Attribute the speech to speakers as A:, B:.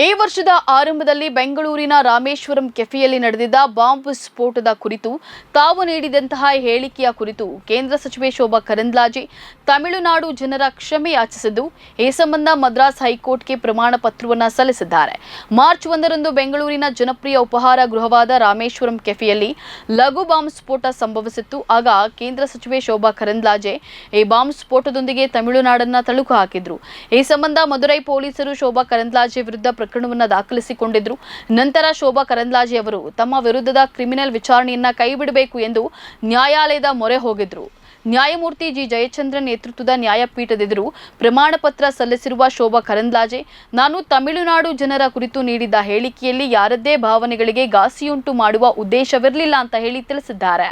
A: ಈ ವರ್ಷದ ಆರಂಭದಲ್ಲಿ ಬೆಂಗಳೂರಿನ ರಾಮೇಶ್ವರಂ ಕೆಫೆಯಲ್ಲಿ ನಡೆದಿದ್ದ ಬಾಂಬ್ ಸ್ಫೋಟದ ಕುರಿತು ತಾವು ನೀಡಿದಂತಹ ಹೇಳಿಕೆಯ ಕುರಿತು ಕೇಂದ್ರ ಸಚಿವೆ ಶೋಭಾ ಕರಂದ್ಲಾಜೆ ತಮಿಳುನಾಡು ಜನರ ಕ್ಷಮೆ ಯಾಚಿಸಿದ್ದು, ಈ ಸಂಬಂಧ ಮದ್ರಾಸ್ ಹೈಕೋರ್ಟ್ಗೆ ಪ್ರಮಾಣ ಪತ್ರವನ್ನು ಸಲ್ಲಿಸಿದ್ದಾರೆ. ಮಾರ್ಚ್ 1ರಂದು ಬೆಂಗಳೂರಿನ ಜನಪ್ರಿಯ ಉಪಹಾರ ಗೃಹವಾದ ರಾಮೇಶ್ವರಂ ಕೆಫೆಯಲ್ಲಿ ಲಘು ಬಾಂಬ್ ಸ್ಫೋಟ ಸಂಭವಿಸಿತ್ತು. ಆಗ ಕೇಂದ್ರ ಸಚಿವೆ ಶೋಭಾ ಕರಂದ್ಲಾಜೆ ಈ ಬಾಂಬ್ ಸ್ಫೋಟದೊಂದಿಗೆ ತಮಿಳುನಾಡನ್ನ ತಳುಕು ಹಾಕಿದ್ರು. ಈ ಸಂಬಂಧ ಮದುರೈ ಪೊಲೀಸರು ಶೋಭಾ ಕರಂದ್ಲಾಜೆ ವಿರುದ್ಧ ಪ್ರಕರಣವನ್ನು ದಾಖಲಿಸಿಕೊಂಡಿದ್ರು. ನಂತರ ಶೋಭಾ ಕರಂದ್ಲಾಜೆ ಅವರು ತಮ್ಮ ವಿರುದ್ಧದ ಕ್ರಿಮಿನಲ್ ವಿಚಾರಣೆಯನ್ನ ಕೈಬಿಡಬೇಕು ಎಂದು ನ್ಯಾಯಾಲಯದ ಮೊರೆ ಹೋಗಿದ್ರು. ನ್ಯಾಯಮೂರ್ತಿ ಜಿ ಜಯಚಂದ್ರನ್ ನೇತೃತ್ವದ ನ್ಯಾಯಪೀಠದೆದುರು ಪ್ರಮಾಣ ಪತ್ರ ಸಲ್ಲಿಸಿರುವ ಶೋಭಾ ಕರಂದ್ಲಾಜೆ, ನಾನು ತಮಿಳುನಾಡು ಜನರ ಕುರಿತು ನೀಡಿದ್ದ ಹೇಳಿಕೆಯಲ್ಲಿ ಯಾರದ್ದೇ ಭಾವನೆಗಳಿಗೆ ಘಾಸಿಯುಂಟು ಮಾಡುವ ಉದ್ದೇಶವಿರಲಿಲ್ಲ ಅಂತ ಹೇಳಿ ತಿಳಿಸಿದ್ದಾರೆ.